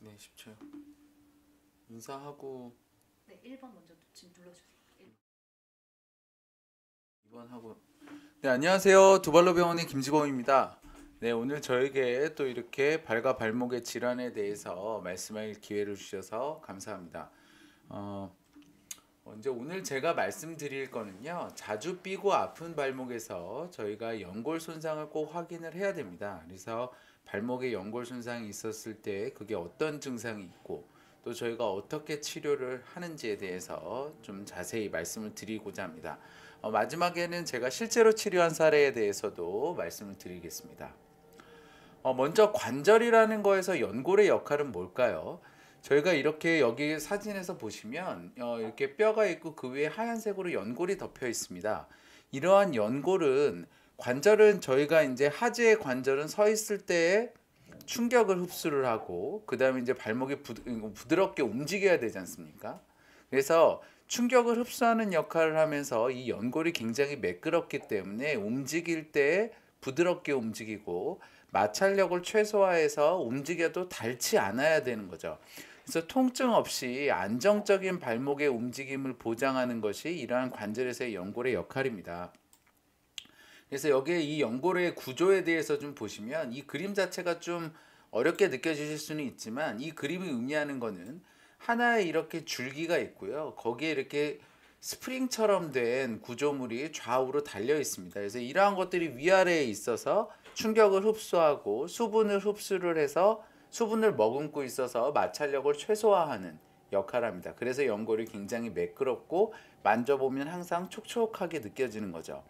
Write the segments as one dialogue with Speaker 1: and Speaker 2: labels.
Speaker 1: 네, 10초요. 인사하고
Speaker 2: 네, 1번 먼저 지금 눌러주세요.
Speaker 1: 2번 하고. 네, 안녕하세요. 두발로병원의 김지공입니다. 네, 오늘 저에게 또 이렇게 발과 발목의 질환에 대해서 말씀할 기회를 주셔서 감사합니다. 어, 이제 오늘 제가 말씀드릴 거는요, 자주 삐고 아픈 발목에서 저희가 연골 손상을 꼭 확인을 해야 됩니다. 그래서 발목에 연골 손상이 있었을 때 그게 어떤 증상이 있고 또 저희가 어떻게 치료를 하는지에 대해서 좀 자세히 말씀을 드리고자 합니다. 마지막에는 제가 실제로 치료한 사례에 대해서도 말씀을 드리겠습니다. 먼저 관절이라는 거에서 연골의 역할은 뭘까요? 저희가 이렇게 여기 사진에서 보시면 이렇게 뼈가 있고 그 위에 하얀색으로 연골이 덮여 있습니다. 이러한 연골은 관절은 저희가 이제 하지의 관절은 서 있을 때에 충격을 흡수를 하고 그 다음에 이제 발목이 부드럽게 움직여야 되지 않습니까? 그래서 충격을 흡수하는 역할을 하면서 이 연골이 굉장히 매끄럽기 때문에 움직일 때 부드럽게 움직이고 마찰력을 최소화해서 움직여도 닳지 않아야 되는 거죠. 그래서 통증 없이 안정적인 발목의 움직임을 보장하는 것이 이러한 관절에서의 연골의 역할입니다. 그래서 여기에 이 연골의 구조에 대해서 좀 보시면 이 그림 자체가 좀 어렵게 느껴지실 수는 있지만 이 그림이 의미하는 거는 하나의 이렇게 줄기가 있고요. 거기에 이렇게 스프링처럼 된 구조물이 좌우로 달려 있습니다. 그래서 이러한 것들이 위아래에 있어서 충격을 흡수하고 수분을 흡수를 해서 수분을 머금고 있어서 마찰력을 최소화하는 역할을 합니다. 그래서 연골이 굉장히 매끄럽고 만져보면 항상 촉촉하게 느껴지는 거죠.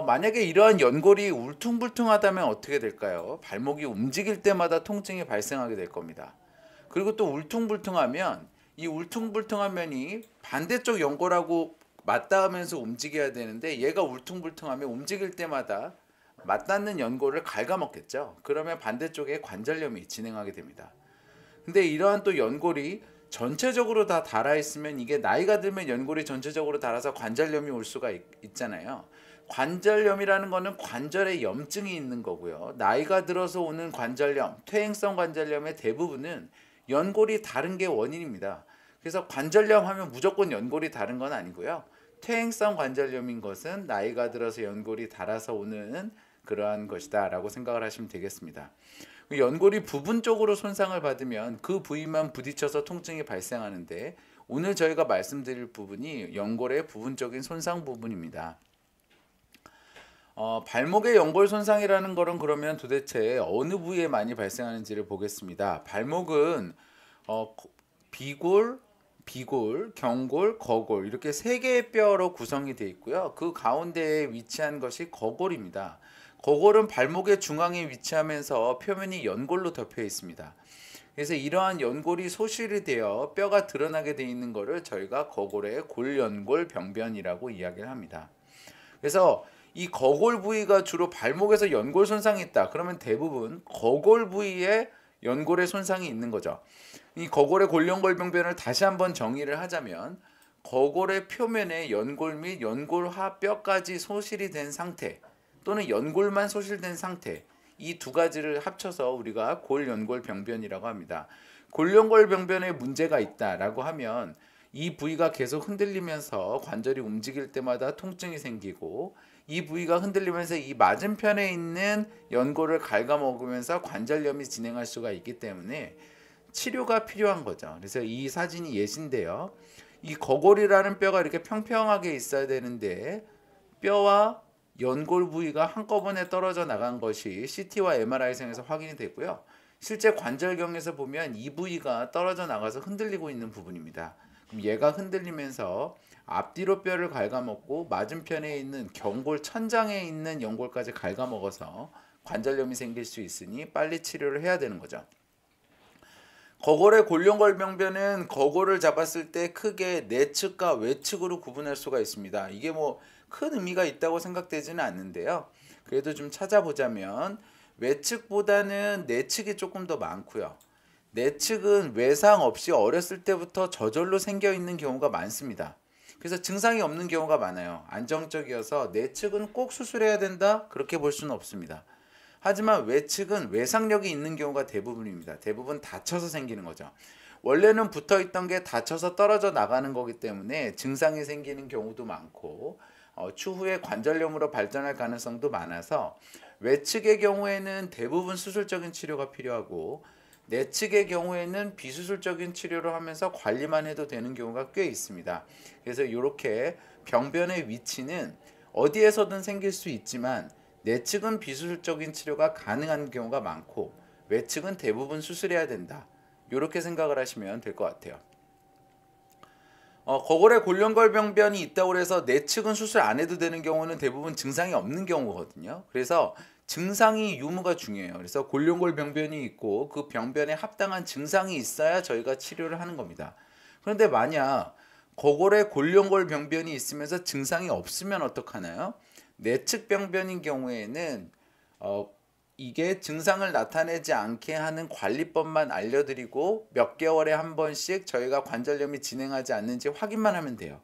Speaker 1: 만약에 이러한 연골이 울퉁불퉁하다면 어떻게 될까요? 발목이 움직일 때마다 통증이 발생하게 될 겁니다. 그리고 또 울퉁불퉁하면 이 울퉁불퉁한 면이 반대쪽 연골하고 맞닿으면서 움직여야 되는데 얘가 울퉁불퉁하면 움직일 때마다 맞닿는 연골을 갉아먹겠죠. 그러면 반대쪽에 관절염이 진행하게 됩니다. 근데 이러한 또 연골이 전체적으로 다 닳아 있으면 이게 나이가 들면 연골이 전체적으로 닳아서 관절염이 올 수가 있잖아요. 관절염이라는 거는 관절에 염증이 있는 거고요. 나이가 들어서 오는 관절염, 퇴행성 관절염의 대부분은 연골이 다른 게 원인입니다. 그래서 관절염 하면 무조건 연골이 다른 건 아니고요. 퇴행성 관절염인 것은 나이가 들어서 연골이 닳아서 오는 그러한 것이다 라고 생각을 하시면 되겠습니다. 연골이 부분적으로 손상을 받으면 그 부위만 부딪혀서 통증이 발생하는데 오늘 저희가 말씀드릴 부분이 연골의 부분적인 손상 부분입니다. 발목의 연골 손상이라는 거는 그러면 도대체 어느 부위에 많이 발생하는지를 보겠습니다. 발목은 비골, 경골, 거골 이렇게 세 개의 뼈로 구성이 되어 있고요. 그 가운데에 위치한 것이 거골입니다. 거골은 발목의 중앙에 위치하면서 표면이 연골로 덮여 있습니다. 그래서 이러한 연골이 소실이 되어 뼈가 드러나게 되어 있는 것을 저희가 거골의 골연골 병변이라고 이야기를 합니다. 그래서 이 거골 부위가 주로 발목에서 연골 손상이 있다. 그러면 대부분 거골 부위에 연골의 손상이 있는 거죠. 이 거골의 골연골병변을 다시 한번 정의를 하자면 거골의 표면에 연골 및 연골하 뼈까지 소실이 된 상태 또는 연골만 소실된 상태 이 두 가지를 합쳐서 우리가 골연골병변이라고 합니다. 골연골병변에 문제가 있다라고 하면 이 부위가 계속 흔들리면서 관절이 움직일 때마다 통증이 생기고 이 부위가 흔들리면서 이 맞은편에 있는 연골을 갉아먹으면서 관절염이 진행할 수가 있기 때문에 치료가 필요한 거죠. 그래서 이 사진이 예시인데요. 이 거골이라는 뼈가 이렇게 평평하게 있어야 되는데 뼈와 연골 부위가 한꺼번에 떨어져 나간 것이 CT와 MRI상에서 확인이 됐고요. 실제 관절경에서 보면 이 부위가 떨어져 나가서 흔들리고 있는 부분입니다. 그럼 얘가 흔들리면서 앞뒤로 뼈를 갉아먹고 맞은편에 있는 경골 천장에 있는 연골까지 갉아먹어서 관절염이 생길 수 있으니 빨리 치료를 해야 되는 거죠. 거골의 골연골병변은 거골을 잡았을 때 크게 내측과 외측으로 구분할 수가 있습니다. 이게 뭐 큰 의미가 있다고 생각되지는 않는데요. 그래도 좀 찾아보자면 외측보다는 내측이 조금 더 많고요. 내측은 외상 없이 어렸을 때부터 저절로 생겨 있는 경우가 많습니다. 그래서 증상이 없는 경우가 많아요. 안정적이어서 내측은 꼭 수술해야 된다? 그렇게 볼 수는 없습니다. 하지만 외측은 외상력이 있는 경우가 대부분입니다. 대부분 다쳐서 생기는 거죠. 원래는 붙어있던 게 다쳐서 떨어져 나가는 거기 때문에 증상이 생기는 경우도 많고 추후에 관절염으로 발전할 가능성도 많아서 외측의 경우에는 대부분 수술적인 치료가 필요하고 내측의 경우에는 비수술적인 치료를 하면서 관리만 해도 되는 경우가 꽤 있습니다. 그래서 이렇게 병변의 위치는 어디에서든 생길 수 있지만 내측은 비수술적인 치료가 가능한 경우가 많고 외측은 대부분 수술해야 된다. 이렇게 생각을 하시면 될 것 같아요. 거골에 골룡골병변이 있다고 해서 내측은 수술 안 해도 되는 경우는 대부분 증상이 없는 경우거든요. 그래서 증상이 유무가 중요해요. 그래서 골룡골병변이 있고 그 병변에 합당한 증상이 있어야 저희가 치료를 하는 겁니다. 그런데 만약 거골에 골룡골병변이 있으면서 증상이 없으면 어떡하나요? 내측 병변인 경우에는 이게 증상을 나타내지 않게 하는 관리법만 알려드리고 몇 개월에 한 번씩 저희가 관절염이 진행하지 않는지 확인만 하면 돼요.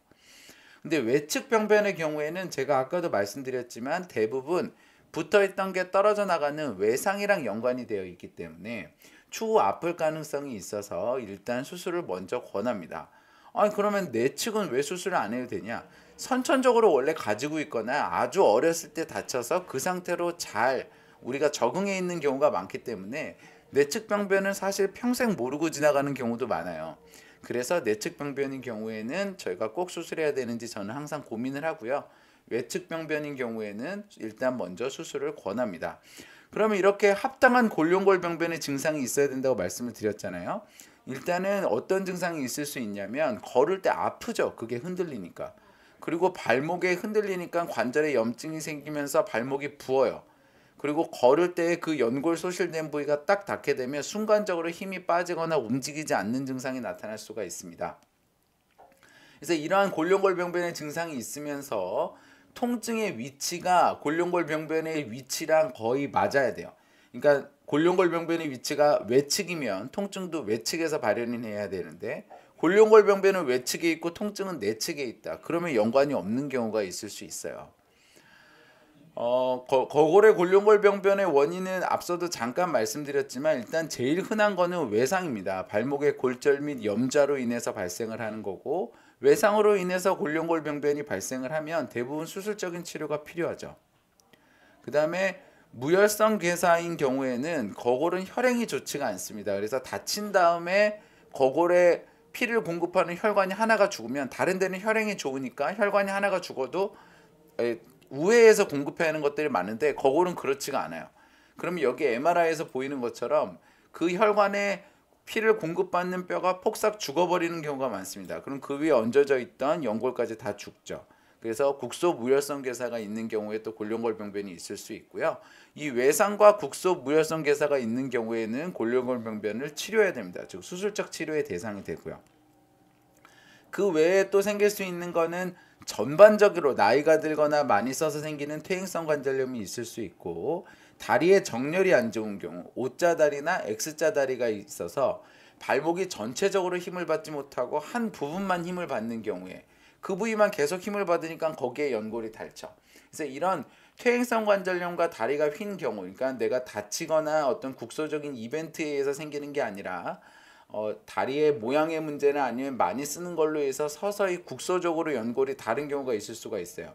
Speaker 1: 근데 외측 병변의 경우에는 제가 아까도 말씀드렸지만 대부분 붙어있던 게 떨어져 나가는 외상이랑 연관이 되어 있기 때문에 추후 아플 가능성이 있어서 일단 수술을 먼저 권합니다. 아니 그러면 내측은 왜 수술을 안 해도 되냐? 선천적으로 원래 가지고 있거나 아주 어렸을 때 다쳐서 그 상태로 잘 우리가 적응해 있는 경우가 많기 때문에 내측 병변은 사실 평생 모르고 지나가는 경우도 많아요. 그래서 내측 병변인 경우에는 저희가 꼭 수술해야 되는지 저는 항상 고민을 하고요. 외측 병변인 경우에는 일단 먼저 수술을 권합니다. 그러면 이렇게 합당한 골룡골병변의 증상이 있어야 된다고 말씀을 드렸잖아요. 일단은 어떤 증상이 있을 수 있냐면 걸을 때 아프죠. 그게 흔들리니까. 그리고 발목에 흔들리니까 관절에 염증이 생기면서 발목이 부어요. 그리고 걸을 때 그 연골 소실된 부위가 딱 닿게 되면 순간적으로 힘이 빠지거나 움직이지 않는 증상이 나타날 수가 있습니다. 그래서 이러한 골룡골병변의 증상이 있으면서 통증의 위치가 골룡골병변의 위치랑 거의 맞아야 돼요. 그러니까 골룡골병변의 위치가 외측이면 통증도 외측에서 발현이 해야 되는데 골룡골병변은 외측에 있고 통증은 내측에 있다. 그러면 연관이 없는 경우가 있을 수 있어요. 거골의 골룡골병변의 원인은 앞서도 잠깐 말씀드렸지만 일단 제일 흔한 거는 외상입니다. 발목의 골절 및 염좌로 인해서 발생을 하는 거고 외상으로 인해서 골룡골병변이 발생을 하면 대부분 수술적인 치료가 필요하죠. 그 다음에 무혈성 괴사인 경우에는 거골은 혈행이 좋지가 않습니다. 그래서 다친 다음에 거골에 피를 공급하는 혈관이 하나가 죽으면 다른 데는 혈행이 좋으니까 혈관이 하나가 죽어도 우회해서 공급해야 하는 것들이 많은데 거골은 그렇지가 않아요. 그러면 여기 MRI에서 보이는 것처럼 그 혈관에 피를 공급받는 뼈가 폭삭 죽어버리는 경우가 많습니다. 그럼 그 위에 얹어져 있던 연골까지 다 죽죠. 그래서 국소 무혈성 괴사가 있는 경우에 또 골룡골병변이 있을 수 있고요. 이 외상과 국소 무혈성 괴사가 있는 경우에는 골룡골병변을 치료해야 됩니다. 즉 수술적 치료의 대상이 되고요. 그 외에 또 생길 수 있는 거는 전반적으로 나이가 들거나 많이 써서 생기는 퇴행성 관절염이 있을 수 있고 다리에 정렬이 안 좋은 경우 O자 다리나 X자 다리가 있어서 발목이 전체적으로 힘을 받지 못하고 한 부분만 힘을 받는 경우에 그 부위만 계속 힘을 받으니까 거기에 연골이 닳죠. 그래서 이런 퇴행성 관절염과 다리가 휜 경우 그러니까 내가 다치거나 어떤 국소적인 이벤트에 의해서 생기는 게 아니라 다리의 모양의 문제나 아니면 많이 쓰는 걸로 해서 서서히 국소적으로 연골이 다른 경우가 있을 수가 있어요.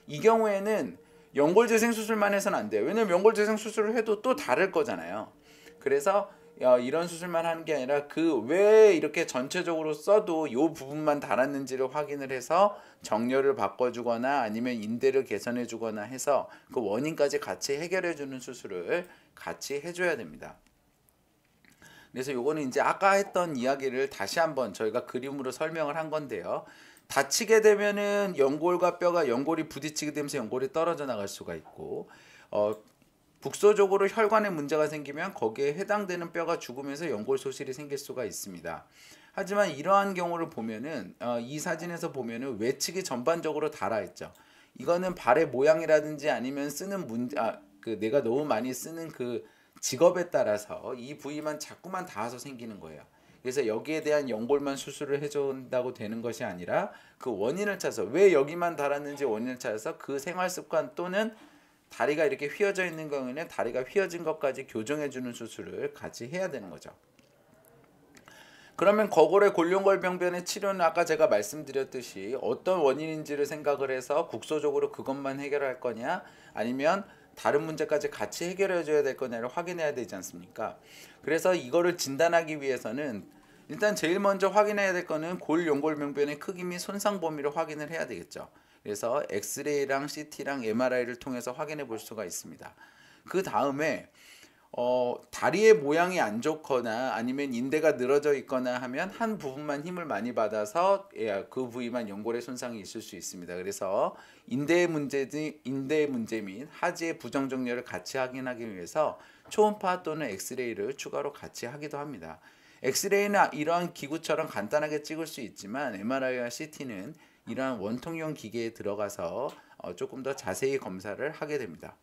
Speaker 1: 이 경우에는 연골 재생 수술만 해서는 안 돼요. 왜냐면 연골 재생 수술을 해도 또 다를 거잖아요. 그래서 이런 수술만 하는 게 아니라 그 왜 이렇게 전체적으로 써도 이 부분만 닳았는지를 확인을 해서 정렬을 바꿔주거나 아니면 인대를 개선해 주거나 해서 그 원인까지 같이 해결해 주는 수술을 같이 해줘야 됩니다. 그래서 요거는 이제 아까 했던 이야기를 다시 한번 저희가 그림으로 설명을 한 건데요. 다치게 되면은 연골과 뼈가 연골이 부딪히게 되면서 연골이 떨어져 나갈 수가 있고 국소적으로 혈관에 문제가 생기면 거기에 해당되는 뼈가 죽으면서 연골 소실이 생길 수가 있습니다. 하지만 이러한 경우를 보면은 이 사진에서 보면은 외측이 전반적으로 닳아있죠. 이거는 발의 모양이라든지 아니면 쓰는 문제 내가 너무 많이 쓰는 그 직업에 따라서 이 부위만 자꾸만 닿아서 생기는 거예요. 그래서 여기에 대한 연골만 수술을 해준다고 되는 것이 아니라 그 원인을 찾아서 왜 여기만 닳았는지 원인을 찾아서 그 생활 습관 또는 다리가 이렇게 휘어져 있는 경우에는 다리가 휘어진 것까지 교정해 주는 수술을 같이 해야 되는 거죠. 그러면 거골의 골룡골병변의 치료는 아까 제가 말씀드렸듯이 어떤 원인인지를 생각을 해서 국소적으로 그것만 해결할 거냐, 아니면 다른 문제까지 같이 해결해 줘야 될 거냐를 확인해야 되지 않습니까? 그래서 이거를 진단하기 위해서는 일단 제일 먼저 확인해야 될 거는 골연골병변의 크기 및 손상 범위를 확인을 해야 되겠죠. 그래서 엑스레이랑 CT랑 MRI를 통해서 확인해 볼 수가 있습니다. 그 다음에 다리의 모양이 안 좋거나 아니면 인대가 늘어져 있거나 하면 한 부분만 힘을 많이 받아서 그 부위만 연골의 손상이 있을 수 있습니다. 그래서 인대 문제 및 하지의 부정 정렬을 같이 확인하기 위해서 초음파 또는 엑스레이를 추가로 같이 하기도 합니다. 엑스레이는 이러한 기구처럼 간단하게 찍을 수 있지만 MRI와 CT는 이러한 원통형 기계에 들어가서 조금 더 자세히 검사를 하게 됩니다.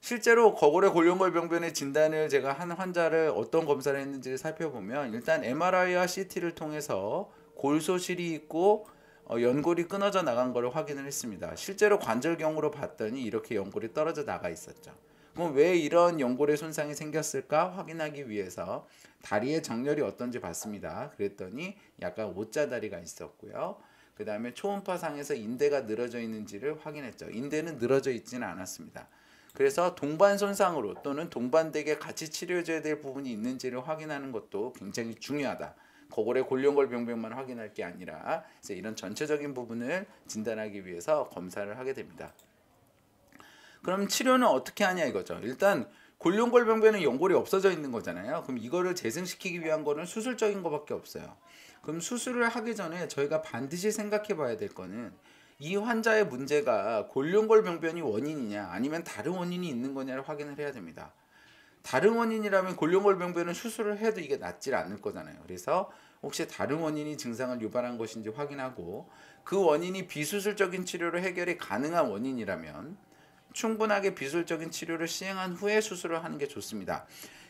Speaker 1: 실제로 거골의 골룡골병변의 진단을 제가 한 환자를 어떤 검사를 했는지를 살펴보면 일단 MRI와 CT를 통해서 골소실이 있고 연골이 끊어져 나간 것을 확인을 했습니다. 실제로 관절경으로 봤더니 이렇게 연골이 떨어져 나가 있었죠. 그럼 왜 이런 연골의 손상이 생겼을까 확인하기 위해서 다리의 정렬이 어떤지 봤습니다. 그랬더니 약간 오자다리가 있었고요. 그 다음에 초음파상에서 인대가 늘어져 있는지를 확인했죠. 인대는 늘어져 있지는 않았습니다. 그래서 동반 손상으로 또는 동반되게 같이 치료해줘야 될 부분이 있는지를 확인하는 것도 굉장히 중요하다. 거골의 골룡골병변만 확인할 게 아니라 이제 이런 전체적인 부분을 진단하기 위해서 검사를 하게 됩니다. 그럼 치료는 어떻게 하냐 이거죠. 일단 골룡골병변은 연골이 없어져 있는 거잖아요. 그럼 이거를 재생시키기 위한 거는 수술적인 것밖에 없어요. 그럼 수술을 하기 전에 저희가 반드시 생각해 봐야 될 거는 이 환자의 문제가 골룡골병변이 원인이냐 아니면 다른 원인이 있는 거냐를 확인을 해야 됩니다. 다른 원인이라면 골룡골병변은 수술을 해도 이게 낫질 않을 거잖아요. 그래서 혹시 다른 원인이 증상을 유발한 것인지 확인하고 그 원인이 비수술적인 치료로 해결이 가능한 원인이라면 충분하게 비수술적인 치료를 시행한 후에 수술을 하는 게 좋습니다.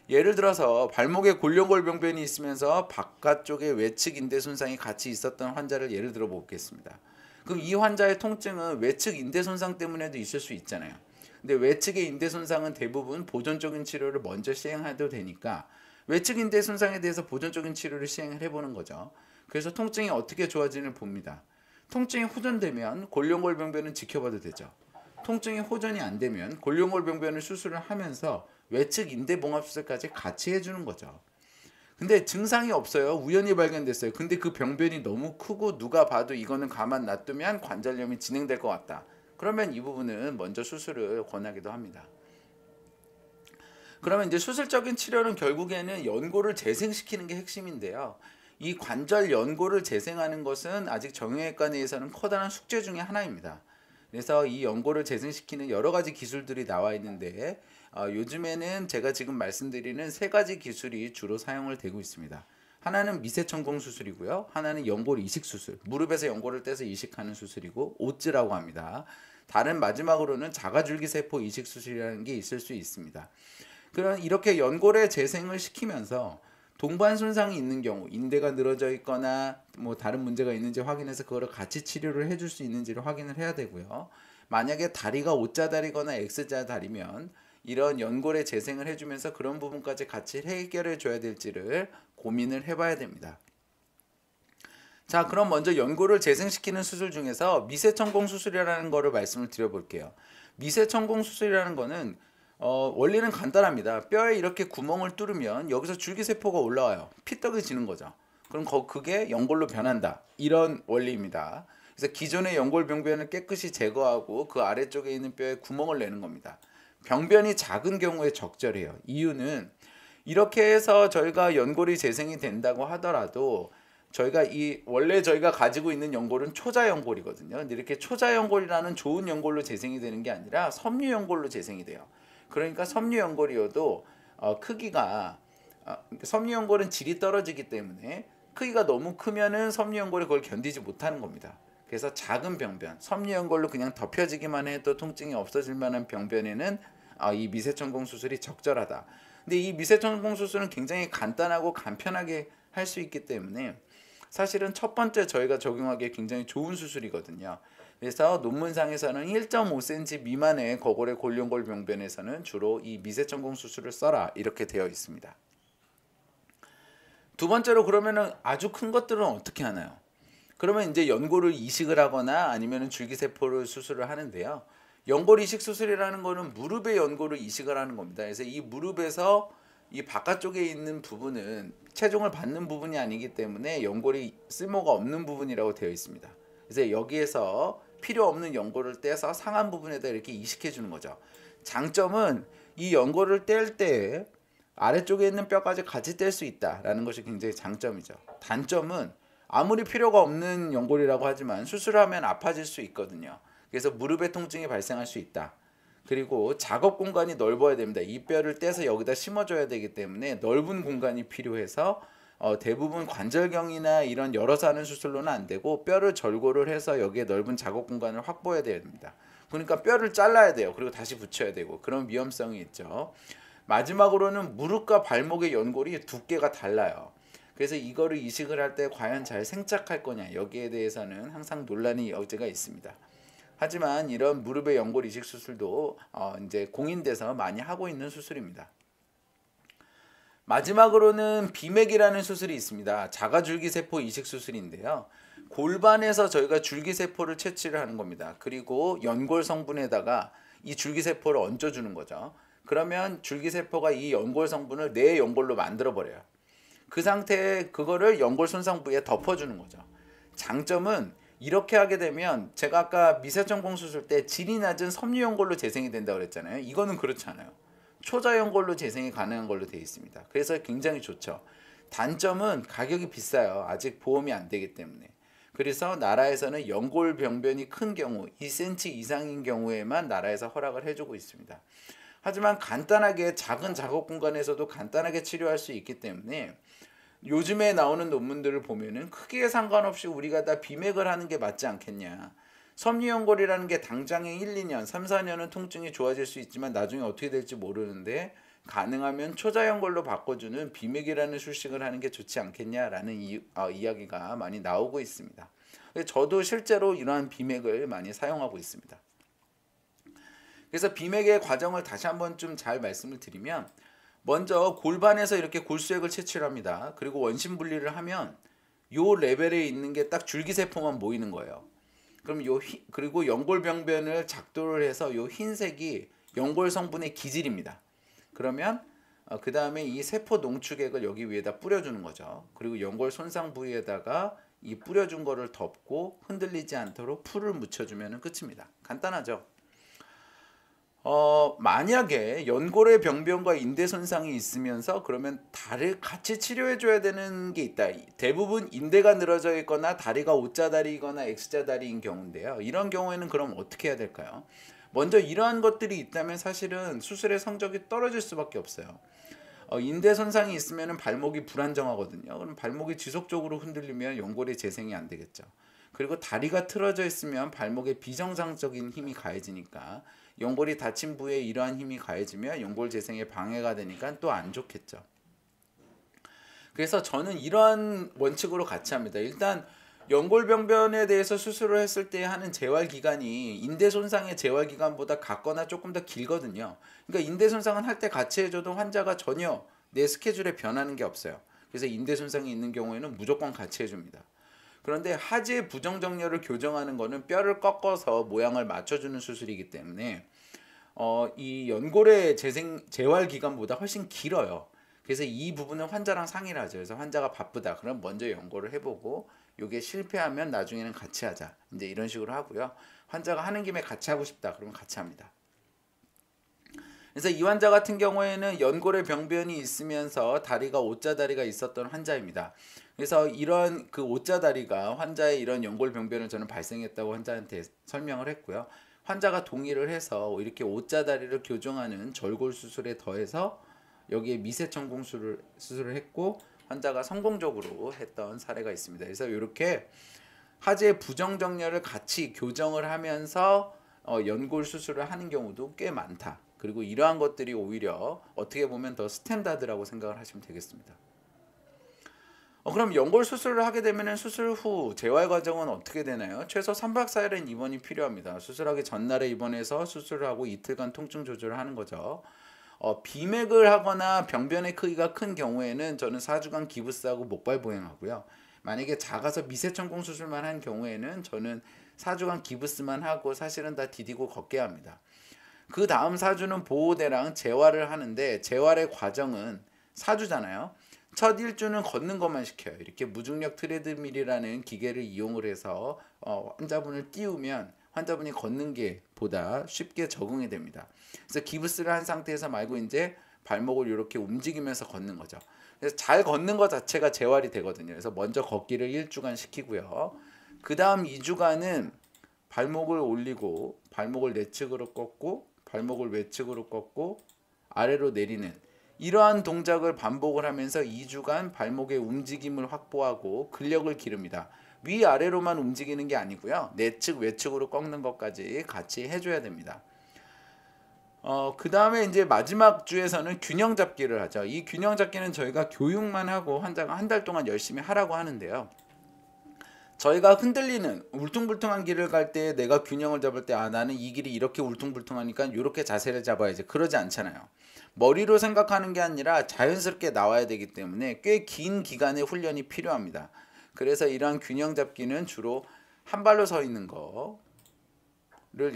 Speaker 1: 예를 들어서 발목에 골룡골병변이 있으면서 바깥쪽에 외측 인대 손상이 같이 있었던 환자를 예를 들어 보겠습니다. 그럼 이 환자의 통증은 외측 인대 손상 때문에도 있을 수 있잖아요. 근데 외측의 인대 손상은 대부분 보존적인 치료를 먼저 시행해도 되니까 외측 인대 손상에 대해서 보존적인 치료를 시행을 해보는 거죠. 그래서 통증이 어떻게 좋아지는지 봅니다. 통증이 호전되면 골룡골병변은 지켜봐도 되죠. 통증이 호전이 안 되면 골룡골병변을 수술을 하면서 외측 인대 봉합 수술까지 같이 해주는 거죠. 근데 증상이 없어요. 우연히 발견됐어요. 근데 그 병변이 너무 크고 누가 봐도 이거는 가만 놔두면 관절염이 진행될 것 같다. 그러면 이 부분은 먼저 수술을 권하기도 합니다. 그러면 이제 수술적인 치료는 결국에는 연골을 재생시키는 게 핵심인데요. 이 관절 연골을 재생하는 것은 아직 정형외과 내에서는 커다란 숙제 중에 하나입니다. 그래서 이 연골을 재생시키는 여러 가지 기술들이 나와 있는데 요즘에는 제가 지금 말씀드리는 세 가지 기술이 주로 사용을 되고 있습니다. 하나는 미세천공 수술이고요. 하나는 연골 이식 수술, 무릎에서 연골을 떼서 이식하는 수술이고 오즈라고 합니다. 다른 마지막으로는 자가줄기세포 이식 수술이라는 게 있을 수 있습니다. 그럼 이렇게 연골의 재생을 시키면서 동반 손상이 있는 경우, 인대가 늘어져 있거나 뭐 다른 문제가 있는지 확인해서 그거를 같이 치료를 해줄 수 있는지를 확인을 해야 되고요. 만약에 다리가 O자다리거나 X자다리면 이런 연골의 재생을 해주면서 그런 부분까지 같이 해결해 줘야 될지를 고민을 해봐야 됩니다. 자, 그럼 먼저 연골을 재생시키는 수술 중에서 미세천공 수술이라는 거를 말씀을 드려볼게요. 미세천공 수술이라는 거는 원리는 간단합니다. 뼈에 이렇게 구멍을 뚫으면 여기서 줄기세포가 올라와요. 피떡이 지는 거죠. 그럼 그게 연골로 변한다. 이런 원리입니다. 그래서 기존의 연골 병변을 깨끗이 제거하고 그 아래쪽에 있는 뼈에 구멍을 내는 겁니다. 병변이 작은 경우에 적절해요. 이유는 이렇게 해서 저희가 연골이 재생이 된다고 하더라도 원래 저희가 가지고 있는 연골은 초자연골이거든요. 근데 이렇게 초자연골이라는 좋은 연골로 재생이 되는 게 아니라 섬유연골로 재생이 돼요. 그러니까 섬유연골이어도 크기가 섬유연골은 질이 떨어지기 때문에 크기가 너무 크면은 섬유연골이 그걸 견디지 못하는 겁니다. 그래서 작은 병변, 섬유연골로 그냥 덮여지기만 해도 통증이 없어질 만한 병변에는 이 미세천공 수술이 적절하다. 근데 이 미세천공 수술은 굉장히 간단하고 간편하게 할 수 있기 때문에 사실은 첫 번째 저희가 적용하기에 굉장히 좋은 수술이거든요. 그래서 논문상에서는 1.5cm 미만의 거골의 골연골 병변에서는 주로 이 미세천공 수술을 써라 이렇게 되어 있습니다. 두 번째로 그러면은 아주 큰 것들은 어떻게 하나요? 그러면 이제 연골을 이식을 하거나 아니면 줄기세포를 수술을 하는데요. 연골 이식 수술이라는 거는 무릎의 연골을 이식을 하는 겁니다. 그래서 이 무릎에서 이 바깥쪽에 있는 부분은 체중을 받는 부분이 아니기 때문에 연골이 쓸모가 없는 부분이라고 되어 있습니다. 그래서 여기에서 필요 없는 연골을 떼서 상한 부분에다 이렇게 이식해 주는 거죠. 장점은 이 연골을 뗄 때 아래쪽에 있는 뼈까지 같이 뗄 수 있다라는 것이 굉장히 장점이죠. 단점은 아무리 필요가 없는 연골이라고 하지만 수술하면 아파질 수 있거든요. 그래서 무릎의 통증이 발생할 수 있다. 그리고 작업 공간이 넓어야 됩니다. 이 뼈를 떼서 여기다 심어줘야 되기 때문에 넓은 공간이 필요해서 대부분 관절경이나 이런 열어서 하는 수술로는 안 되고 뼈를 절골을 해서 여기에 넓은 작업 공간을 확보해야 됩니다. 그러니까 뼈를 잘라야 돼요. 그리고 다시 붙여야 되고 그런 위험성이 있죠. 마지막으로는 무릎과 발목의 연골이 두께가 달라요. 그래서 이거를 이식을 할 때 과연 잘 생착할 거냐 여기에 대해서는 항상 논란의 여지가 있습니다. 하지만 이런 무릎의 연골 이식 수술도 이제 공인돼서 많이 하고 있는 수술입니다. 마지막으로는 비맥이라는 수술이 있습니다. 자가줄기세포 이식 수술인데요. 골반에서 저희가 줄기세포를 채취를 하는 겁니다. 그리고 연골 성분에다가 이 줄기세포를 얹어주는 거죠. 그러면 줄기세포가 이 연골 성분을 내 연골로 만들어 버려요. 그 상태에 그거를 연골 손상 부위에 덮어주는 거죠. 장점은 이렇게 하게 되면 제가 아까 미세천공 수술 때 질이 낮은 섬유연골로 재생이 된다고 그랬잖아요. 이거는 그렇지 않아요. 초자연골로 재생이 가능한 걸로 되어 있습니다. 그래서 굉장히 좋죠. 단점은 가격이 비싸요. 아직 보험이 안 되기 때문에. 그래서 나라에서는 연골 병변이 큰 경우 2cm 이상인 경우에만 나라에서 허락을 해주고 있습니다. 하지만 간단하게 작은 작업 공간에서도 간단하게 치료할 수 있기 때문에 요즘에 나오는 논문들을 보면은 크기에 상관없이 우리가 다 비맥을 하는 게 맞지 않겠냐. 섬유연골이라는 게 당장에 1, 2년, 3, 4년은 통증이 좋아질 수 있지만 나중에 어떻게 될지 모르는데 가능하면 초자연골로 바꿔주는 비맥이라는 수식을 하는 게 좋지 않겠냐라는 이야기가 많이 나오고 있습니다. 저도 실제로 이러한 비맥을 많이 사용하고 있습니다. 그래서 비맥의 과정을 다시 한번 좀 잘 말씀을 드리면 먼저 골반에서 이렇게 골수액을 채취를 합니다. 그리고 원심 분리를 하면 요 레벨에 있는 게 딱 줄기세포만 모이는 거예요. 그럼 그리고 연골병변을 작도를 해서 요 흰색이 연골 성분의 기질입니다. 그러면 그 다음에 이 세포 농축액을 여기 위에다 뿌려주는 거죠. 그리고 연골 손상 부위에다가 이 뿌려준 거를 덮고 흔들리지 않도록 풀을 묻혀주면 끝입니다. 간단하죠. 만약에 연골의 병변과 인대 손상이 있으면서 그러면 다리를 같이 치료해 줘야 되는 게 있다. 대부분 인대가 늘어져 있거나 다리가 O자다리거나 X자다리인 경우인데요. 이런 경우에는 그럼 어떻게 해야 될까요? 먼저 이러한 것들이 있다면 사실은 수술의 성적이 떨어질 수밖에 없어요. 인대 손상이 있으면 발목이 불안정하거든요. 그럼 발목이 지속적으로 흔들리면 연골의 재생이 안 되겠죠. 그리고 다리가 틀어져 있으면 발목에 비정상적인 힘이 가해지니까 연골이 다친 부위에 이러한 힘이 가해지면 연골 재생에 방해가 되니까 또 안 좋겠죠. 그래서 저는 이러한 원칙으로 같이 합니다. 일단 연골병변에 대해서 수술을 했을 때 하는 재활 기간이 인대 손상의 재활 기간보다 같거나 조금 더 길거든요. 그러니까 인대 손상은 할 때 같이 해줘도 환자가 전혀 내 스케줄에 변하는 게 없어요. 그래서 인대 손상이 있는 경우에는 무조건 같이 해줍니다. 그런데 하지의 부정정렬을 교정하는 거는 뼈를 꺾어서 모양을 맞춰주는 수술이기 때문에 이 연골의 재활 기간보다 훨씬 길어요. 그래서 이 부분은 환자랑 상의를 하죠. 그래서 환자가 바쁘다. 그럼 먼저 연골을 해보고 이게 실패하면 나중에는 같이 하자. 이제 이런 식으로 하고요. 환자가 하는 김에 같이 하고 싶다. 그러면 같이 합니다. 그래서 이 환자 같은 경우에는 연골의 병변이 있으면서 다리가 O자다리가 있었던 환자입니다. 그래서 이런 그 O자다리가 환자의 이런 연골 병변을 저는 발생했다고 환자한테 설명을 했고요. 환자가 동의를 해서 이렇게 O자다리를 교정하는 절골 수술에 더해서 여기에 미세천공 수술을 했고 환자가 성공적으로 했던 사례가 있습니다. 그래서 이렇게 하지의 부정정렬을 같이 교정을 하면서 연골 수술을 하는 경우도 꽤 많다. 그리고 이러한 것들이 오히려 어떻게 보면 더 스탠다드라고 생각을 하시면 되겠습니다. 그럼 연골 수술을 하게 되면은 수술 후 재활 과정은 어떻게 되나요? 최소 3박 4일은 입원이 필요합니다. 수술하기 전날에 입원해서 수술을 하고 이틀간 통증 조절을 하는 거죠. 비맥을 하거나 병변의 크기가 큰 경우에는 저는 4주간 기부스하고 목발 보행하고요. 만약에 작아서 미세천공 수술만 한 경우에는 저는 4주간 기부스만 하고 사실은 다 디디고 걷게 합니다. 그 다음 4주는 보호대랑 재활을 하는데 재활의 과정은 4주잖아요. 첫 1주는 걷는 것만 시켜요. 이렇게 무중력 트레드밀이라는 기계를 이용을 해서 환자분을 띄우면 환자분이 걷는 게 보다 쉽게 적응이 됩니다. 그래서 기부스를 한 상태에서 말고 이제 발목을 이렇게 움직이면서 걷는 거죠. 그래서 잘 걷는 것 자체가 재활이 되거든요. 그래서 먼저 걷기를 1주간 시키고요. 그 다음 2주간은 발목을 올리고 발목을 내측으로 꺾고 발목을 외측으로 꺾고 아래로 내리는 이러한 동작을 반복을 하면서 2주간 발목의 움직임을 확보하고 근력을 기릅니다. 위아래로만 움직이는 게 아니고요. 내측 외측으로 꺾는 것까지 같이 해줘야 됩니다. 그 다음에 이제 마지막 주에서는 균형 잡기를 하죠. 이 균형 잡기는 저희가 교육만 하고 환자가 한 달 동안 열심히 하라고 하는데요. 저희가 흔들리는 울퉁불퉁한 길을 갈 때 내가 균형을 잡을 때 나는 이 길이 이렇게 울퉁불퉁하니까 이렇게 자세를 잡아야지 그러지 않잖아요. 머리로 생각하는 게 아니라 자연스럽게 나와야 되기 때문에 꽤 긴 기간의 훈련이 필요합니다. 그래서 이러한 균형 잡기는 주로 한 발로 서 있는 거를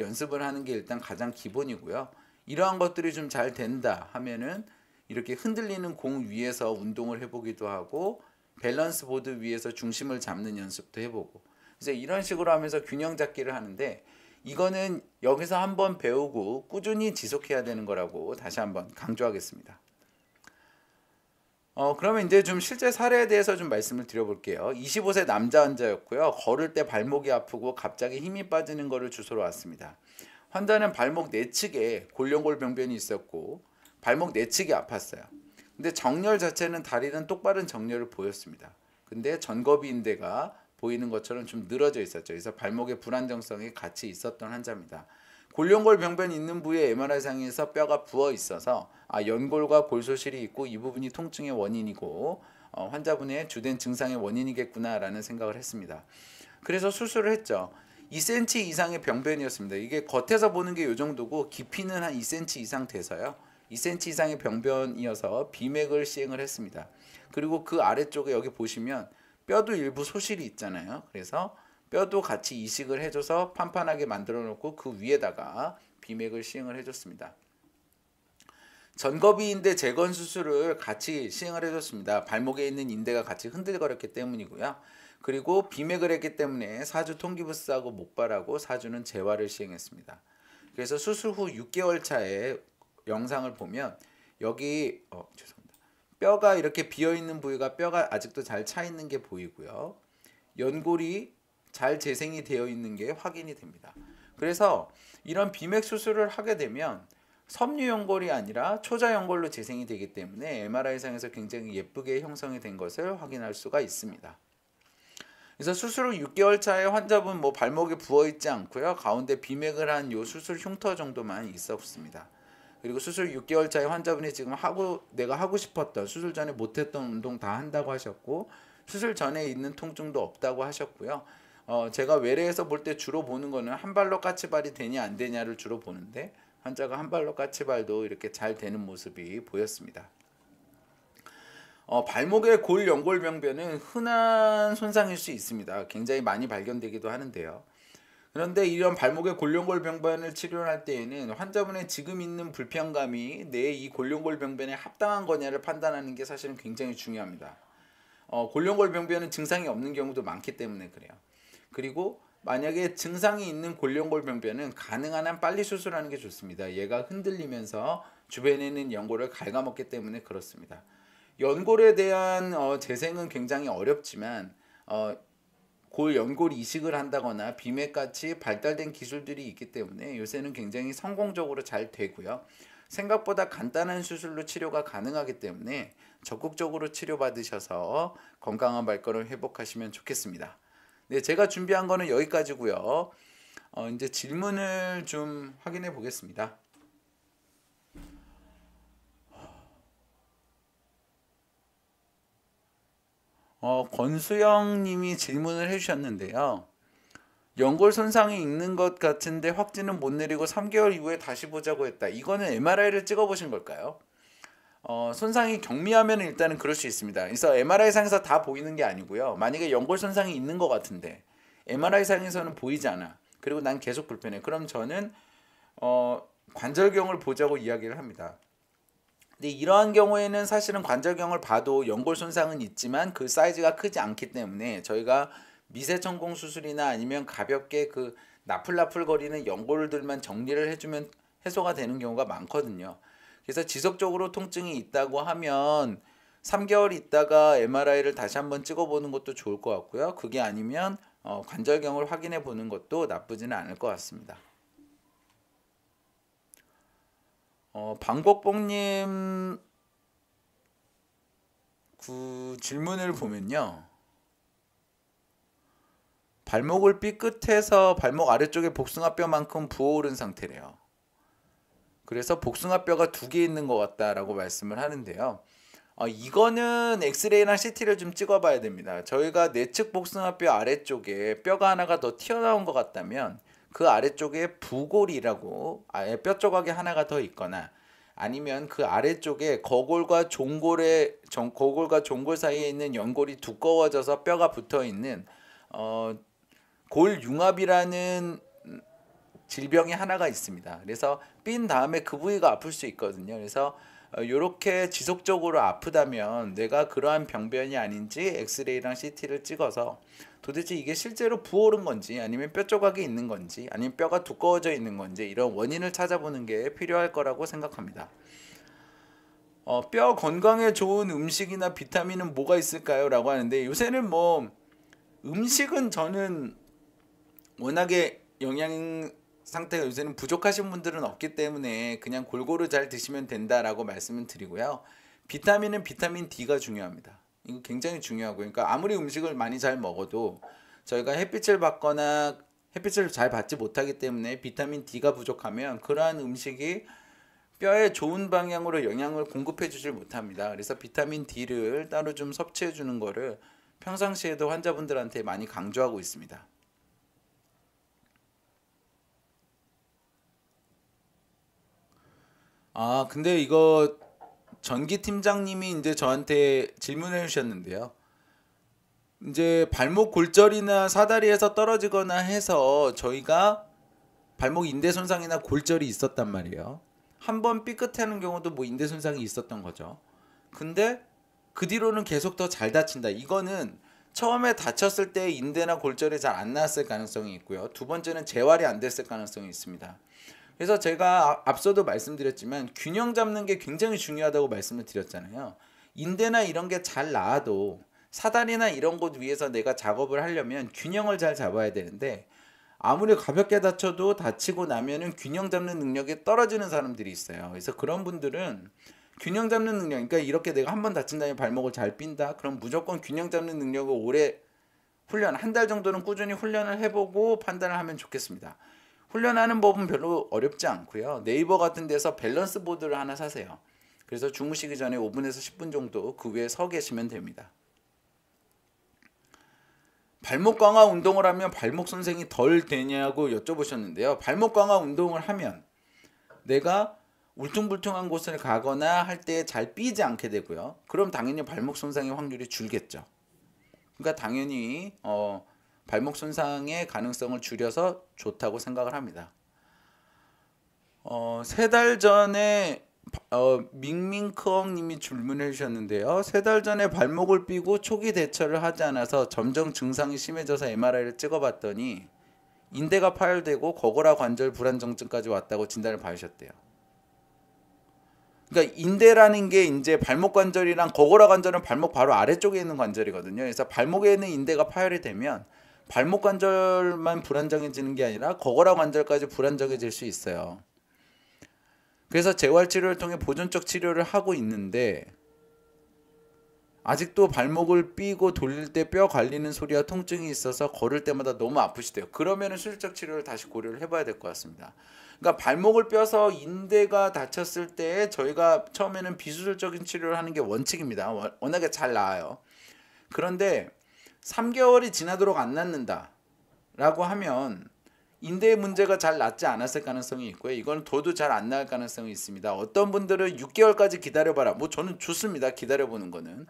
Speaker 1: 연습을 하는 게 일단 가장 기본이고요. 이러한 것들이 좀 잘 된다 하면은 이렇게 흔들리는 공 위에서 운동을 해보기도 하고 밸런스 보드 위에서 중심을 잡는 연습도 해보고 그래서 이런 식으로 하면서 균형 잡기를 하는데 이거는 여기서 한번 배우고 꾸준히 지속해야 되는 거라고 다시 한번 강조하겠습니다. 그러면 이제 좀 실제 사례에 대해서 좀 말씀을 드려볼게요. 25세 남자 환자였고요. 걸을 때 발목이 아프고 갑자기 힘이 빠지는 것을 주소로 왔습니다. 환자는 발목 내측에 골룡골 병변이 있었고 발목 내측이 아팠어요. 근데 정렬 자체는 다리는 똑바른 정렬을 보였습니다. 근데 전거비인대가 보이는 것처럼 좀 늘어져 있었죠. 그래서 발목의 불안정성이 같이 있었던 환자입니다. 골룡골 병변이 있는 부위에 MRI상에서 뼈가 부어 있어서 연골과 골소실이 있고 이 부분이 통증의 원인이고 환자분의 주된 증상의 원인이겠구나라는 생각을 했습니다. 그래서 수술을 했죠. 2cm 이상의 병변이었습니다. 이게 겉에서 보는 게 이 정도고 깊이는 한 2cm 이상 돼서요. 2cm 이상의 병변이어서 비맥을 시행을 했습니다. 그리고 그 아래쪽에 여기 보시면 뼈도 일부 소실이 있잖아요. 그래서 뼈도 같이 이식을 해줘서 판판하게 만들어 놓고 그 위에다가 비맥을 시행을 해줬습니다. 전거비인대 재건 수술을 같이 시행을 해줬습니다. 발목에 있는 인대가 같이 흔들거렸기 때문이고요. 그리고 비맥을 했기 때문에 4주 통기부스하고 목발하고 4주는 재활을 시행했습니다. 그래서 수술 후 6개월 차에 영상을 보면 여기 죄송합니다. 뼈가 이렇게 비어 있는 부위가 뼈가 아직도 잘 차 있는 게 보이고요. 연골이 잘 재생이 되어 있는 게 확인이 됩니다. 그래서 이런 비맥 수술을 하게 되면 섬유 연골이 아니라 초자 연골로 재생이 되기 때문에 MRI상에서 굉장히 예쁘게 형성이 된 것을 확인할 수가 있습니다. 그래서 수술 후 6개월 차에 환자분 발목이 부어 있지 않고요. 가운데 비맥을 한 요 수술 흉터 정도만 있었습니다. 그리고 수술 6개월 차에 환자분이 지금 내가 하고 싶었던 수술 전에 못했던 운동 다 한다고 하셨고 수술 전에 있는 통증도 없다고 하셨고요. 제가 외래에서 볼 때 주로 보는 거는 한 발로 까치발이 되냐 안 되냐를 주로 보는데 환자가 한 발로 까치발도 이렇게 잘 되는 모습이 보였습니다. 발목의 골 연골 병변은 흔한 손상일 수 있습니다. 굉장히 많이 발견되기도 하는데요. 그런데 이런 발목의 골룡골 병변을 치료할 때에는 환자분의 지금 있는 불편감이 내 이 골룡골 병변에 합당한 거냐를 판단하는 게 사실은 굉장히 중요합니다. 골룡골 병변은 증상이 없는 경우도 많기 때문에 그래요. 그리고 만약에 증상이 있는 골룡골 병변은 가능한 한 빨리 수술하는 게 좋습니다. 얘가 흔들리면서 주변에 있는 연골을 갉아먹기 때문에 그렇습니다. 연골에 대한 재생은 굉장히 어렵지만 골 연골 이식을 한다거나 비맥같이 발달된 기술들이 있기 때문에 요새는 굉장히 성공적으로 잘 되고요. 생각보다 간단한 수술로 치료가 가능하기 때문에 적극적으로 치료받으셔서 건강한 발걸음 회복하시면 좋겠습니다. 네, 제가 준비한 거는 여기까지고요. 이제 질문을 좀 확인해 보겠습니다. 권수영 님이 질문을 해주셨는데요. 연골 손상이 있는 것 같은데 확진은 못 내리고 3개월 이후에 다시 보자고 했다. 이거는 MRI를 찍어보신 걸까요? 손상이 경미하면 일단은 그럴 수 있습니다. 그래서 MRI 상에서 다 보이는 게 아니고요. 만약에 연골 손상이 있는 것 같은데 MRI 상에서는 보이지 않아. 그리고 난 계속 불편해. 그럼 저는 관절경을 보자고 이야기를 합니다. 근데 이러한 경우에는 사실은 관절경을 봐도 연골 손상은 있지만 그 사이즈가 크지 않기 때문에 저희가 미세천공 수술이나 아니면 가볍게 그 나풀나풀거리는 연골들만 정리를 해주면 해소가 되는 경우가 많거든요. 그래서 지속적으로 통증이 있다고 하면 3개월 있다가 MRI를 다시 한번 찍어보는 것도 좋을 것 같고요. 그게 아니면 관절경을 확인해 보는 것도 나쁘지는 않을 것 같습니다. 방곡봉님 그 질문을 보면요. 발목을 삐끗해서 발목 아래쪽에 복숭아뼈만큼 부어오른 상태래요. 그래서 복숭아뼈가 2개 있는 것 같다라고 말씀을 하는데요. 이거는 엑스레이나 CT를 좀 찍어봐야 됩니다. 저희가 내측 복숭아뼈 아래쪽에 뼈가 하나가 더 튀어나온 것 같다면 그 아래쪽에 부골이라고 아예 뼈 조각이 하나가 더 있거나 아니면 그 아래쪽에 거골과 종골 사이에 있는 연골이 두꺼워져서 뼈가 붙어 있는 골융합이라는 질병이 하나가 있습니다. 그래서 삔 다음에 그 부위가 아플 수 있거든요. 그래서 이렇게 지속적으로 아프다면 내가 그러한 병변이 아닌지 엑스레이랑 CT를 찍어서 도대체 이게 실제로 부어오른 건지 아니면 뼈 조각이 있는 건지 아니면 뼈가 두꺼워져 있는 건지 이런 원인을 찾아보는 게 필요할 거라고 생각합니다. 뼈 건강에 좋은 음식이나 비타민은 뭐가 있을까요? 라고 하는데 요새는 뭐 음식은 저는 워낙에 영양 상태가 요새는 부족하신 분들은 없기 때문에 그냥 골고루 잘 드시면 된다라고 말씀을 드리고요. 비타민은 비타민 D가 중요합니다. 이거 굉장히 중요하고 그러니까 아무리 음식을 많이 잘 먹어도 저희가 햇빛을 받거나 햇빛을 잘 받지 못하기 때문에 비타민 D가 부족하면 그러한 음식이 뼈에 좋은 방향으로 영양을 공급해 주질 못합니다. 그래서 비타민 D를 따로 좀 섭취해 주는 거를 평상시에도 환자분들한테 많이 강조하고 있습니다. 근데 이거 전기 팀장님이 이제 저한테 질문해 주셨는데요. 이제 발목 골절이나 사다리에서 떨어지거나 해서 저희가 발목 인대 손상이나 골절이 있었단 말이에요. 한 번 삐끗하는 경우도 뭐 인대 손상이 있었던 거죠. 근데 그 뒤로는 계속 더 잘 다친다. 이거는 처음에 다쳤을 때 인대나 골절이 잘 안 나왔을 가능성이 있고요. 두 번째는 재활이 안 됐을 가능성이 있습니다. 그래서 제가 앞서도 말씀드렸지만 균형 잡는 게 굉장히 중요하다고 말씀을 드렸잖아요. 인대나 이런 게 잘 나와도 사다리나 이런 곳 위에서 내가 작업을 하려면 균형을 잘 잡아야 되는데 아무리 가볍게 다쳐도 다치고 나면은 균형 잡는 능력이 떨어지는 사람들이 있어요. 그래서 그런 분들은 균형 잡는 능력, 그러니까 이렇게 내가 한 번 다친 다음에 발목을 잘 삔다. 그럼 무조건 균형 잡는 능력을 오래 훈련, 한 달 정도는 꾸준히 훈련을 해보고 판단을 하면 좋겠습니다. 훈련하는 법은 별로 어렵지 않고요. 네이버 같은 데서 밸런스 보드를 하나 사세요. 그래서 주무시기 전에 5분에서 10분 정도 그 위에 서 계시면 됩니다. 발목 강화 운동을 하면 발목 손상이 덜 되냐고 여쭤보셨는데요. 발목 강화 운동을 하면 내가 울퉁불퉁한 곳을 가거나 할 때 잘 삐지 않게 되고요. 그럼 당연히 발목 손상의 확률이 줄겠죠. 그러니까 당연히 발목 손상의 가능성을 줄여서 좋다고 생각을 합니다. 3달 전에 밍밍크엉님이 질문해 주셨는데요. 3달 전에 발목을 삐고 초기 대처를 하지 않아서 점점 증상이 심해져서 MRI를 찍어봤더니 인대가 파열되고 거골화 관절 불안정증까지 왔다고 진단을 받으셨대요. 그러니까 인대라는 게 이제 발목 관절이랑 거골화 관절은 발목 바로 아래쪽에 있는 관절이거든요. 그래서 발목에 있는 인대가 파열이 되면 발목 관절만 불안정해지는 게 아니라 거골화 관절까지 불안정해질 수 있어요. 그래서 재활치료를 통해 보존적 치료를 하고 있는데 아직도 발목을 삐고 돌릴 때 뼈 갈리는 소리와 통증이 있어서 걸을 때마다 너무 아프시대요. 그러면 수술적 치료를 다시 고려를 해봐야 될 것 같습니다. 그러니까 발목을 뼈서 인대가 다쳤을 때 저희가 처음에는 비수술적인 치료를 하는 게 원칙입니다. 워낙에 잘 나아요. 그런데 3개월이 지나도록 안 낫는다 라고 하면 인대의 문제가 잘 낫지 않았을 가능성이 있고요. 이건 더도 잘 안 나을 가능성이 있습니다. 어떤 분들은 6개월까지 기다려봐라. 뭐 저는 좋습니다. 기다려보는 거는.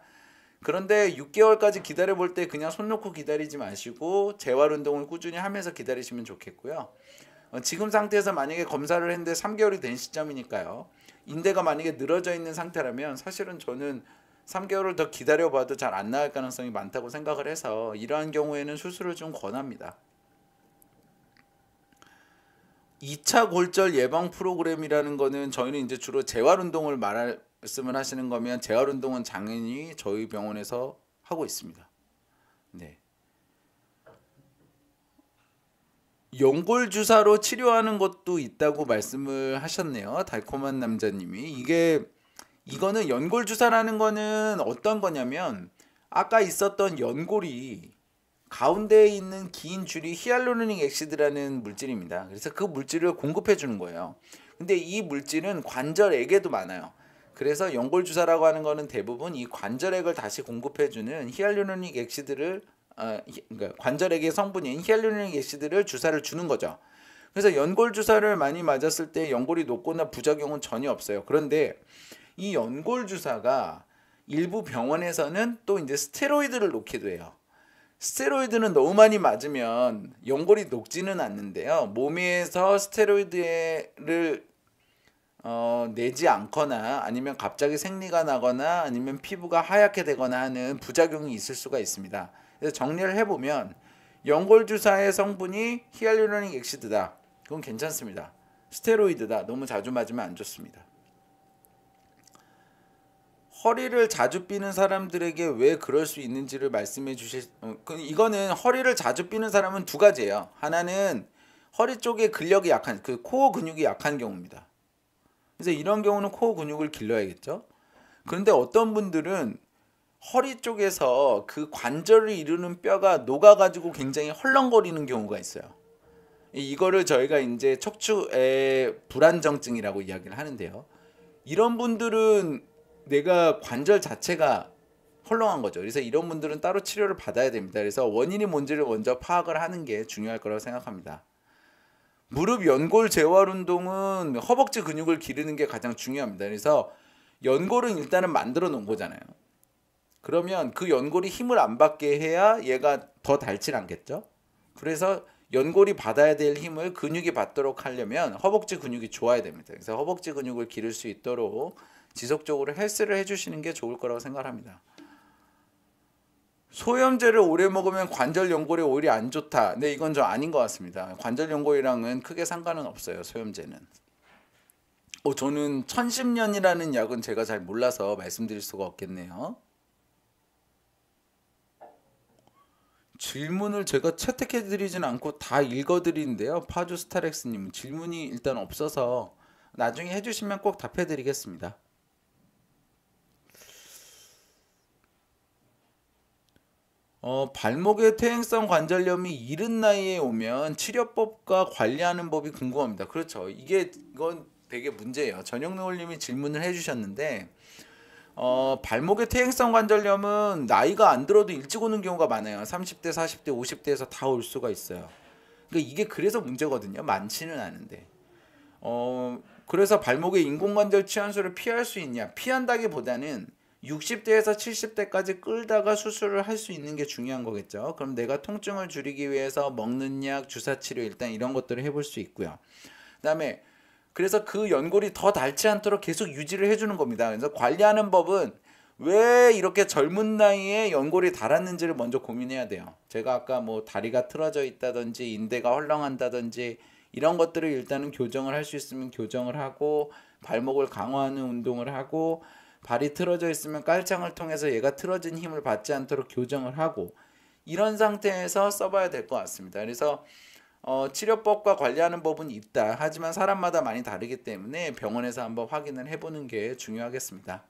Speaker 1: 그런데 6개월까지 기다려볼 때 그냥 손 놓고 기다리지 마시고 재활운동을 꾸준히 하면서 기다리시면 좋겠고요. 지금 상태에서 만약에 검사를 했는데 3개월이 된 시점이니까요. 인대가 만약에 늘어져 있는 상태라면 사실은 저는 3개월을 더 기다려봐도 잘 안 나을 가능성이 많다고 생각을 해서 이러한 경우에는 수술을 좀 권합니다. 2차 골절 예방 프로그램이라는 거는 저희는 이제 주로 재활운동을 말씀을 하시는 거면 재활운동은 당연히 저희 병원에서 하고 있습니다. 네. 연골 주사로 치료하는 것도 있다고 말씀을 하셨네요. 달콤한 남자님이. 이거는 연골 주사라는 거는 어떤 거냐면 아까 있었던 연골이 가운데에 있는 긴 줄이 히알루로닉 액시드라는 물질입니다. 그래서 그 물질을 공급해 주는 거예요. 근데 이 물질은 관절액에도 많아요. 그래서 연골 주사라고 하는 거는 대부분 이 관절액을 다시 공급해 주는 히알루로닉 액시드를 그러니까 관절액의 성분인 히알루로닉 액시드를 주사를 주는 거죠. 그래서 연골 주사를 많이 맞았을 때 연골이 녹거나 부작용은 전혀 없어요. 그런데 이 연골 주사가 일부 병원에서는 또 이제 스테로이드를 놓기도 해요. 스테로이드는 너무 많이 맞으면 연골이 녹지는 않는데요. 몸에서 스테로이드를 내지 않거나 아니면 갑자기 생리가 나거나 아니면 피부가 하얗게 되거나 하는 부작용이 있을 수가 있습니다. 그래서 정리를 해보면 연골 주사의 성분이 히알루로닉 액시드다. 그건 괜찮습니다. 스테로이드다. 너무 자주 맞으면 안 좋습니다. 허리를 자주 삐는 사람들에게 왜 그럴 수 있는지를 말씀해 주실 이거는 허리를 자주 삐는 사람은 두 가지예요. 하나는 허리 쪽에 근력이 약한 그 코어 근육이 약한 경우입니다. 그래서 이런 경우는 코어 근육을 길러야겠죠. 그런데 어떤 분들은 허리 쪽에서 그 관절을 이루는 뼈가 녹아가지고 굉장히 헐렁거리는 경우가 있어요. 이거를 저희가 이제 척추의 불안정증이라고 이야기를 하는데요. 이런 분들은 내가 관절 자체가 헐렁한 거죠. 그래서 이런 분들은 따로 치료를 받아야 됩니다. 그래서 원인이 뭔지를 먼저 파악을 하는 게 중요할 거라고 생각합니다. 무릎 연골 재활 운동은 허벅지 근육을 기르는 게 가장 중요합니다. 그래서 연골은 일단은 만들어 놓은 거잖아요. 그러면 그 연골이 힘을 안 받게 해야 얘가 더 닳질 않겠죠. 그래서 연골이 받아야 될 힘을 근육이 받도록 하려면 허벅지 근육이 좋아야 됩니다. 그래서 허벅지 근육을 기를 수 있도록 지속적으로 헬스를 해주시는 게 좋을 거라고 생각합니다. 소염제를 오래 먹으면 관절 연골에 오히려 안 좋다. 네, 이건 좀 아닌 것 같습니다. 관절 연골이랑은 크게 상관은 없어요. 소염제는. 저는 1010년이라는 약은 제가 잘 몰라서 말씀드릴 수가 없겠네요. 질문을 제가 채택해드리진 않고 다 읽어드리는데요. 파주스타렉스님은 질문이 일단 없어서 나중에 해주시면 꼭 답해드리겠습니다. 발목에 퇴행성 관절염이 이른 나이에 오면 치료법과 관리하는 법이 궁금합니다. 그렇죠. 이건 되게 문제예요. 전영노을님이 질문을 해주셨는데 발목의 퇴행성 관절염은 나이가 안 들어도 일찍 오는 경우가 많아요. 30대, 40대, 50대에서 다 올 수가 있어요. 그러니까 이게 그래서 문제거든요. 많지는 않은데. 그래서 발목의 인공관절 치환술을 피할 수 있냐? 피한다기보다는 60대에서 70대까지 끌다가 수술을 할 수 있는 게 중요한 거겠죠. 그럼 내가 통증을 줄이기 위해서 먹는 약, 주사치료 일단 이런 것들을 해볼 수 있고요. 그다음에 그래서 그 연골이 더 닳지 않도록 계속 유지를 해주는 겁니다. 그래서 관리하는 법은 왜 이렇게 젊은 나이에 연골이 닳았는지를 먼저 고민해야 돼요. 제가 아까 뭐 다리가 틀어져 있다든지 인대가 헐렁한다든지 이런 것들을 일단은 교정을 할 수 있으면 교정을 하고 발목을 강화하는 운동을 하고 발이 틀어져 있으면 깔창을 통해서 얘가 틀어진 힘을 받지 않도록 교정을 하고 이런 상태에서 써봐야 될 것 같습니다. 그래서 치료법과 관리하는 법은 있다. 하지만 사람마다 많이 다르기 때문에 병원에서 한번 확인을 해보는 게 중요하겠습니다.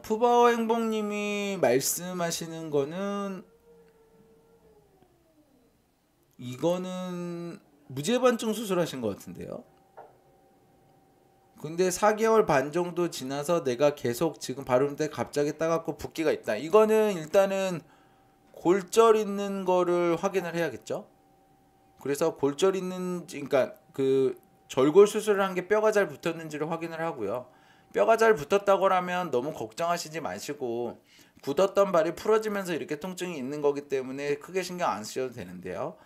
Speaker 1: 푸바오 행복님이 말씀하시는 거는 이거는 무죄반증 수술하신 것 같은데요. 근데 4개월 반 정도 지나서 내가 계속 지금 바를 때 갑자기 따갑고 붓기가 있다. 이거는 일단은 골절 있는 거를 확인을 해야겠죠. 그래서 골절 있는지, 그러니까 그 절골 수술을 한 게 뼈가 잘 붙었는지를 확인을 하고요. 뼈가 잘 붙었다고 하면 너무 걱정하시지 마시고, 굳었던 발이 풀어지면서 이렇게 통증이 있는 거기 때문에 크게 신경 안 쓰셔도 되는데요.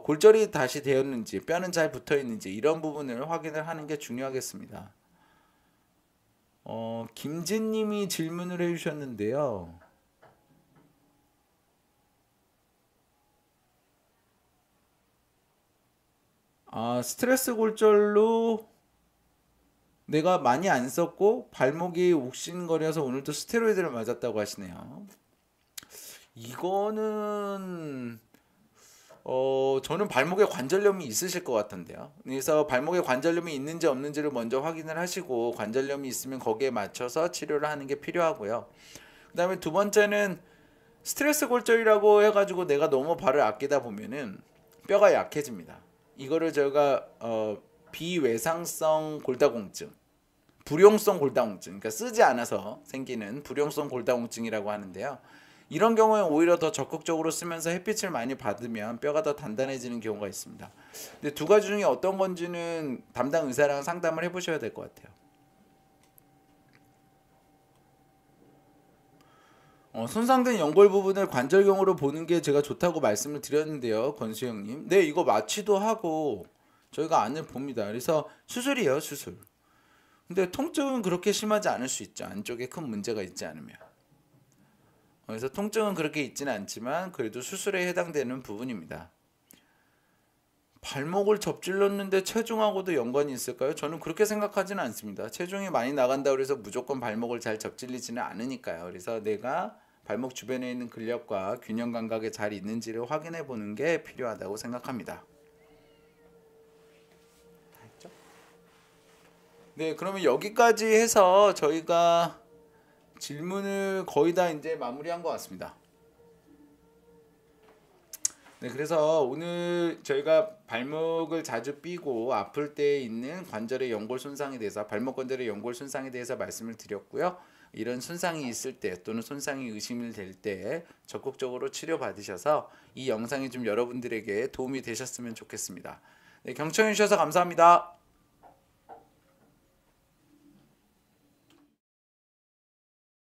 Speaker 1: 골절이 다시 되었는지, 뼈는 잘 붙어 있는지 이런 부분을 확인을 하는 게 중요하겠습니다. 김진님이 질문을 해주셨는데요. 스트레스 골절로 내가 많이 안 썼고 발목이 욱신거려서 오늘도 스테로이드를 맞았다고 하시네요. 이거는 저는 발목에 관절염이 있으실 것 같은데요. 그래서 발목에 관절염이 있는지 없는지를 먼저 확인을 하시고, 관절염이 있으면 거기에 맞춰서 치료를 하는 게 필요하고요. 그 다음에 두 번째는 스트레스 골절이라고 해가지고 내가 너무 발을 아끼다 보면은 뼈가 약해집니다. 이거를 저희가 비외상성 골다공증, 불용성 골다공증, 그러니까 쓰지 않아서 생기는 불용성 골다공증이라고 하는데요. 이런 경우에 오히려 더 적극적으로 쓰면서 햇빛을 많이 받으면 뼈가 더 단단해지는 경우가 있습니다. 근데 두 가지 중에 어떤 건지는 담당 의사랑 상담을 해보셔야 될 것 같아요. 손상된 연골 부분을 관절경으로 보는 게 제가 좋다고 말씀을 드렸는데요, 권수영님. 네, 이거 마취도 하고 저희가 안을 봅니다. 그래서 수술이에요, 수술. 근데 통증은 그렇게 심하지 않을 수 있죠. 안쪽에 큰 문제가 있지 않으면. 그래서 통증은 그렇게 있지는 않지만 그래도 수술에 해당되는 부분입니다. 발목을 접질렀는데 체중하고도 연관이 있을까요? 저는 그렇게 생각하지는 않습니다. 체중이 많이 나간다고 해서 무조건 발목을 잘 접질리지는 않으니까요. 그래서 내가 발목 주변에 있는 근력과 균형 감각이 잘 있는지를 확인해 보는 게 필요하다고 생각합니다. 네, 그러면 여기까지 해서 저희가 질문을 거의 다 이제 마무리한 것 같습니다. 네, 그래서 오늘 저희가 발목을 자주 삐고 아플 때 있는 관절의 연골 손상에 대해서, 발목 관절의 연골 손상에 대해서 말씀을 드렸고요. 이런 손상이 있을 때 또는 손상이 의심이 될 때 적극적으로 치료 받으셔서 이 영상이 좀 여러분들에게 도움이 되셨으면 좋겠습니다. 네, 경청해 주셔서 감사합니다.